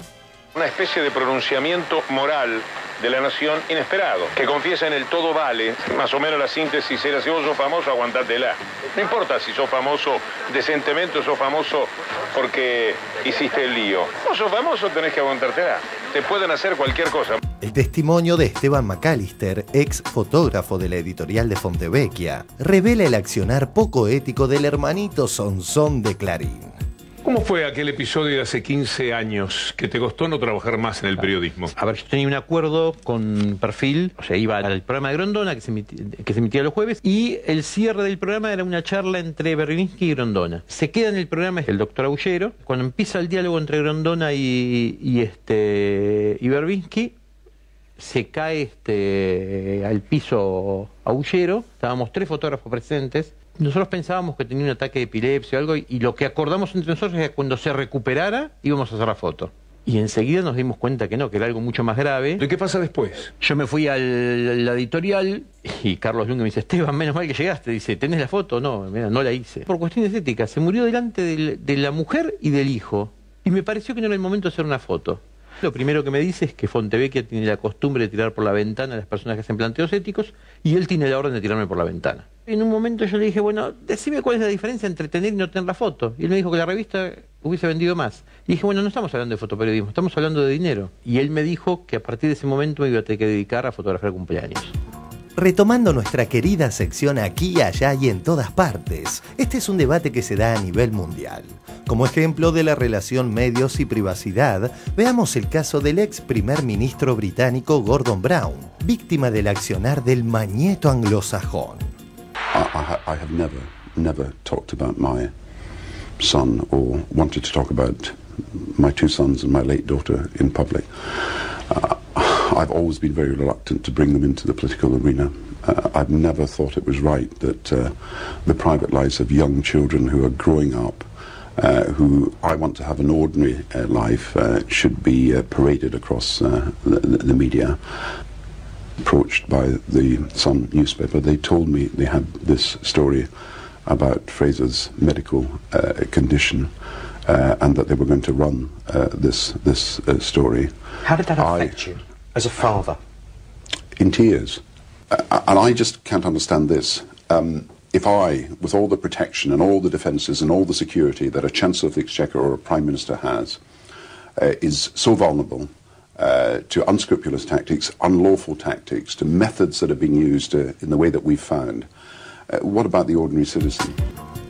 Speaker 6: Una especie de pronunciamiento moral de la nación inesperado, que confiesa en el todo vale, más o menos la síntesis era: si vos sos famoso, aguantátela. No importa si sos famoso decentemente o sos famoso porque hiciste el lío. Vos sos famoso, tenés que aguantártela. Te pueden hacer cualquier cosa.
Speaker 1: El testimonio de Esteban McAllister, ex fotógrafo de la editorial de Fontevecchia, revela el accionar poco ético del hermanito Sonsón de Clarín.
Speaker 6: ¿Cómo fue aquel episodio de hace 15 años que te costó no trabajar más en el periodismo?
Speaker 10: A ver, yo tenía un acuerdo con Perfil, o sea, iba al programa de Grondona que se emitía los jueves, y el cierre del programa era una charla entre Berbinsky y Grondona. Se queda en el programa el doctor Aullero. Cuando empieza el diálogo entre Grondona y Berbinsky, se cae al piso Aullero. Estábamos 3 fotógrafos presentes. Nosotros pensábamos que tenía un ataque de epilepsia o algo, y lo que acordamos entre nosotros es que cuando se recuperara íbamos a hacer la foto. Y enseguida nos dimos cuenta que no, que era algo mucho más grave.
Speaker 6: ¿Y qué pasa después?
Speaker 10: Yo me fui a la editorial y Carlos Lunge me dice: Esteban, menos mal que llegaste. Dice: ¿tenés la foto? No, mira, no la hice. Por cuestiones éticas, se murió delante de la mujer y del hijo. Y me pareció que no era el momento de hacer una foto. Lo primero que me dice es que Fontevecchia tiene la costumbre de tirar por la ventana a las personas que hacen planteos éticos, y él tiene la orden de tirarme por la ventana. En un momento yo le dije: bueno, decime cuál es la diferencia entre tener y no tener la foto. Y él me dijo que la revista hubiese vendido más. Y dije: bueno, no estamos hablando de fotoperiodismo, estamos hablando de dinero. Y él me dijo que a partir de ese momento me iba a tener que dedicar a fotografiar cumpleaños.
Speaker 1: Retomando nuestra querida sección Aquí, Allá y en Todas Partes, este es un debate que se da a nivel mundial. Como ejemplo de la relación medios y privacidad, veamos el caso del ex primer ministro británico Gordon Brown, víctima del accionar del mañeto anglosajón.
Speaker 12: I have never talked about my son or wanted to talk about my 2 sons and my late daughter in public. I've always been very reluctant to bring them into the political arena. I've never thought it was right that the private lives of young children who are growing up, who I want to have an ordinary life, should be paraded across the media. Approached by the Sun newspaper, they told me they had this story about Fraser's medical condition, and that they were going to run this story.
Speaker 17: How did that affect you as a father?
Speaker 12: In tears. And I just can't understand this. If I, with all the protection and all the defences and all the security that a Chancellor of the Exchequer or a Prime Minister has, is so vulnerable to unscrupulous tactics, unlawful tactics, to methods that are being used in the way that we've found, what about the ordinary citizen?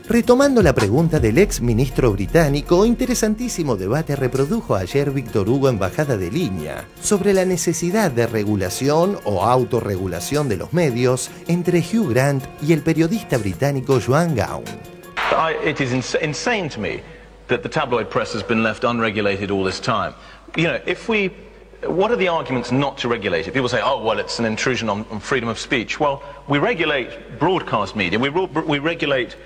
Speaker 1: Retomando la pregunta del ex ministro británico, interesantísimo debate reprodujo ayer Víctor Hugo en Bajada de Línea sobre la necesidad de regulación o autorregulación de los medios entre Hugh Grant y el periodista británico Joan Gown.
Speaker 24: It is insane to me that the tabloid press has been left unregulated all this time. You know, what are the arguments not to regulate it? People say, oh, well, it's an intrusion on freedom of speech. Well, we regulate broadcast media. We regulate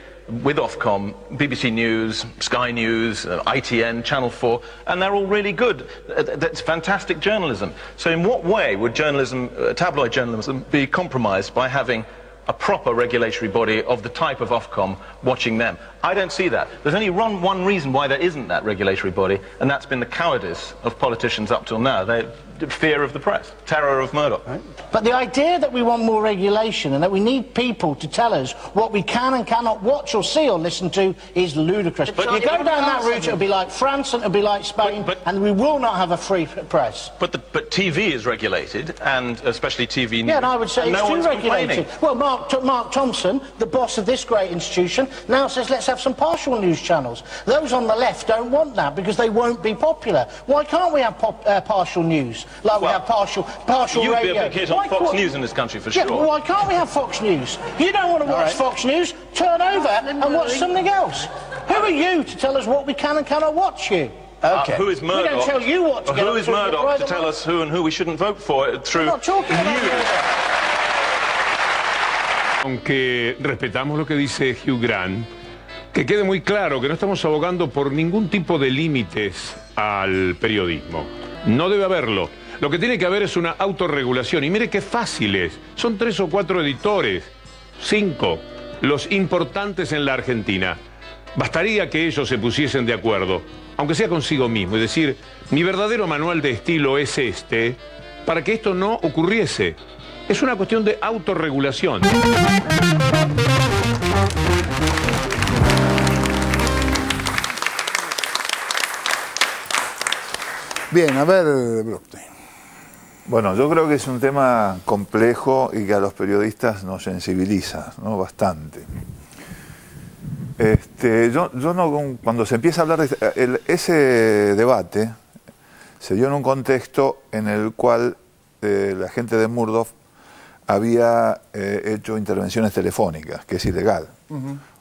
Speaker 24: with Ofcom, BBC News, Sky News, ITN, Channel 4, and they're all really good. That's fantastic journalism. So in what way would journalism, tabloid journalism, be compromised by having a proper regulatory body of the type of Ofcom watching them? I don't see that. There's only one reason why there isn't that regulatory body, and that's been the cowardice of politicians up till now. Fear of the press, terror of Murdoch. Right?
Speaker 25: But the idea that we want more regulation and that we need people to tell us what we can and cannot watch or see or listen to is ludicrous. But you go down that route, it'll be like France and it'll be like Spain, and we will not have a free press.
Speaker 24: But TV is regulated, and especially TV news.
Speaker 25: Yeah, and I would say it's
Speaker 24: no
Speaker 25: too regulated. Well, Mark Thompson, the boss of this great institution, now says let's have some partial news channels. Those on the left don't want that because they won't be popular. Why can't we have partial news? Like we have partial
Speaker 24: you'd
Speaker 25: radio.
Speaker 24: You'd be a big hit on Fox News in this country for sure.
Speaker 25: Yeah, but why can't we have Fox News? You don't want to watch Fox News? Turn over and watch something else. Who are you to tell us what we can and cannot watch you?
Speaker 24: Okay. Who is Murdoch?
Speaker 25: We don't tell you what to get.
Speaker 24: Who is Murdoch to tell us who and who we shouldn't vote for through?
Speaker 25: I'm not talking about
Speaker 6: Aunque respetamos lo que dice Hugh Grant, que quede muy claro que no estamos abogando por ningún tipo de límites al periodismo. No debe haberlo. Lo que tiene que haber es una autorregulación. Y mire qué fácil es. Son 3 o 4 editores, 5, los importantes en la Argentina. Bastaría que ellos se pusiesen de acuerdo, aunque sea consigo mismo, y decir, mi verdadero manual de estilo es este, para que esto no ocurriese. Es una cuestión de autorregulación.
Speaker 11: Bien, a ver, Bruckstein.
Speaker 8: Bueno, yo creo que es un tema complejo y que a los periodistas nos sensibiliza, ¿no? Bastante. Yo no, cuando se empieza a hablar de ese debate, se dio en un contexto en el cual la gente de Murdoch había hecho intervenciones telefónicas, que es ilegal.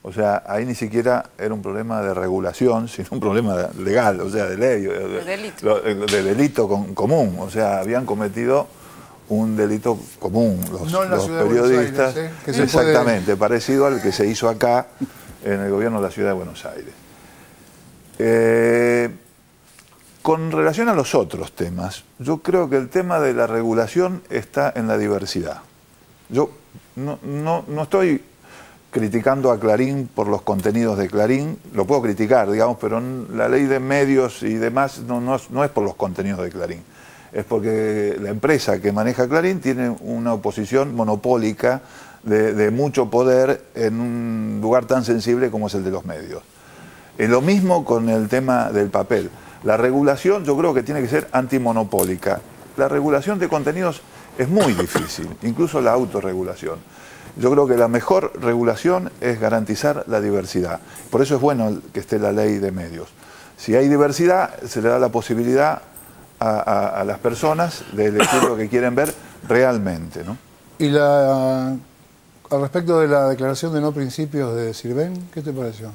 Speaker 8: O sea, ahí ni siquiera era un problema de regulación, sino un problema legal, o sea, de ley, de delito común. O sea, habían cometido un delito común los periodistas. Aires, que exactamente, parecido al que se hizo acá en el gobierno de la ciudad de Buenos Aires. Con relación a los otros temas, yo creo que el tema de la regulación está en la diversidad. Yo no estoy criticando a Clarín por los contenidos de Clarín, lo puedo criticar, digamos, pero la ley de medios y demás no es por los contenidos de Clarín, es porque la empresa que maneja Clarín tiene una oposición monopólica de mucho poder en un lugar tan sensible como es el de los medios. Lo mismo con el tema del papel. La regulación yo creo que tiene que ser antimonopólica. La regulación de contenidos es muy difícil, incluso la autorregulación. Yo creo que la mejor regulación es garantizar la diversidad. Por eso es bueno que esté la ley de medios. Si hay diversidad, se le da la posibilidad a las personas de elegir lo que quieren ver realmente, ¿no?
Speaker 11: Y al respecto de la declaración de no principios de Sirven, ¿qué te pareció?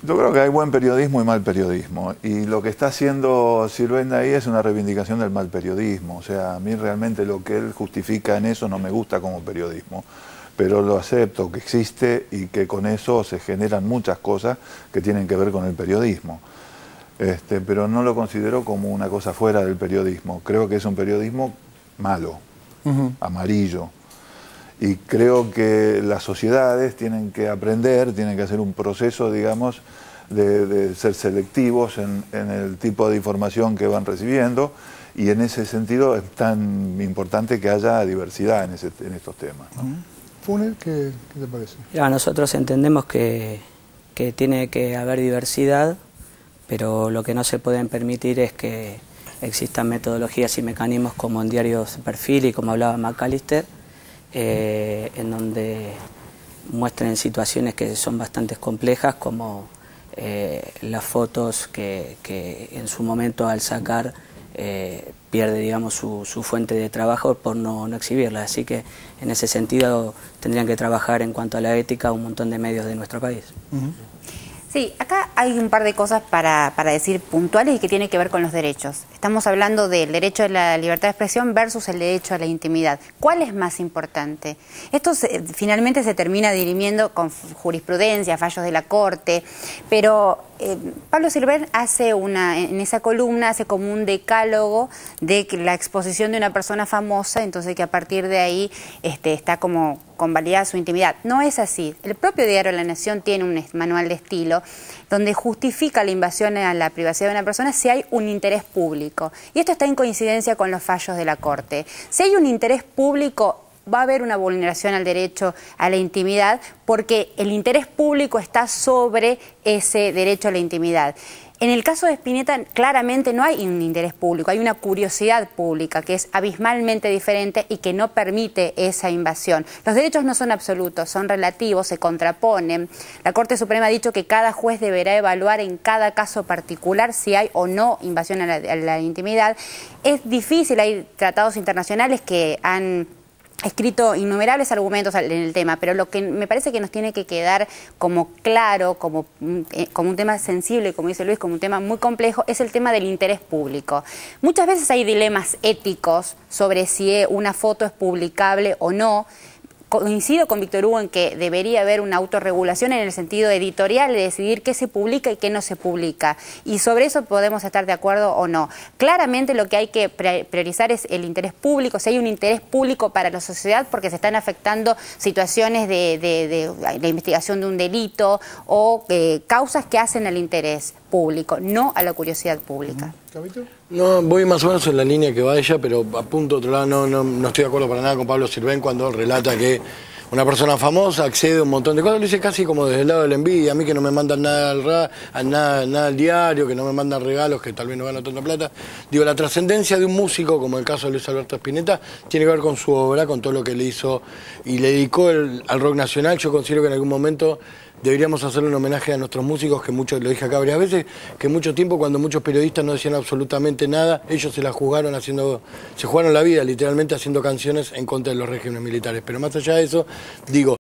Speaker 8: Yo creo que hay buen periodismo y mal periodismo, y lo que está haciendo Sirven ahí es una reivindicación del mal periodismo. O sea, a mí realmente lo que él justifica en eso no me gusta como periodismo, pero lo acepto que existe y que con eso se generan muchas cosas que tienen que ver con el periodismo. Pero no lo considero como una cosa fuera del periodismo. Creo que es un periodismo malo, amarillo. Y creo que las sociedades tienen que aprender, tienen que hacer un proceso, digamos, de ser selectivos en el tipo de información que van recibiendo, y en ese sentido es tan importante que haya diversidad en estos temas, ¿no?
Speaker 11: Funes, ¿qué te parece?
Speaker 9: Ya, nosotros entendemos que tiene que haber diversidad, pero lo que no se pueden permitir es que existan metodologías y mecanismos como en diarios de perfil y como hablaba McAllister, en donde muestren situaciones que son bastante complejas, como las fotos que en su momento al sacar pierde, digamos, su fuente de trabajo por no exhibirla. Así que en ese sentido tendrían que trabajar en cuanto a la ética un montón de medios de nuestro país.
Speaker 7: Sí, acá hay un par de cosas para decir puntuales y que tienen que ver con los derechos. Estamos hablando del derecho a la libertad de expresión versus el derecho a la intimidad. ¿Cuál es más importante? Esto finalmente se termina dirimiendo con jurisprudencia, fallos de la Corte, pero Pablo Sirven hace en esa columna hace como un decálogo de la exposición de una persona famosa, entonces que a partir de ahí está como convalidada su intimidad. No es así. El propio diario La Nación tiene un manual de estilo donde justifica la invasión a la privacidad de una persona si hay un interés público. Y esto está en coincidencia con los fallos de la Corte. Si hay un interés público, va a haber una vulneración al derecho a la intimidad porque el interés público está sobre ese derecho a la intimidad. En el caso de Spinetta claramente no hay un interés público, hay una curiosidad pública que es abismalmente diferente y que no permite esa invasión. Los derechos no son absolutos, son relativos, se contraponen. La Corte Suprema ha dicho que cada juez deberá evaluar en cada caso particular si hay o no invasión a la intimidad. Es difícil, hay tratados internacionales que han escrito innumerables argumentos en el tema, pero lo que me parece que nos tiene que quedar como claro, como un tema sensible, como dice Luis, como un tema muy complejo, es el tema del interés público. Muchas veces hay dilemas éticos sobre si una foto es publicable o no. Coincido con Víctor Hugo en que debería haber una autorregulación en el sentido editorial de decidir qué se publica y qué no se publica. Y sobre eso podemos estar de acuerdo o no. Claramente lo que hay que priorizar es el interés público, si hay un interés público para la sociedad porque se están afectando situaciones de la investigación de un delito o causas que hacen al interés público, no a la curiosidad pública.
Speaker 2: No, voy más o menos en la línea que va ella, pero apunto a otro lado, no estoy de acuerdo para nada con Pablo Sirven cuando relata que una persona famosa accede a un montón de cosas, lo dice casi como desde el lado de la envidia, a mí que no me mandan nada al diario, que no me mandan regalos, que tal vez no gano tanta plata. Digo, la trascendencia de un músico, como el caso de Luis Alberto Spinetta, tiene que ver con su obra, con todo lo que le hizo y le dedicó al rock nacional. Yo considero que en algún momento deberíamos hacerle un homenaje a nuestros músicos, que muchos, lo dije acá varias veces, que mucho tiempo cuando muchos periodistas no decían absolutamente nada, ellos se la jugaron se jugaron la vida literalmente haciendo canciones en contra de los regímenes militares. Pero más allá de eso, digo,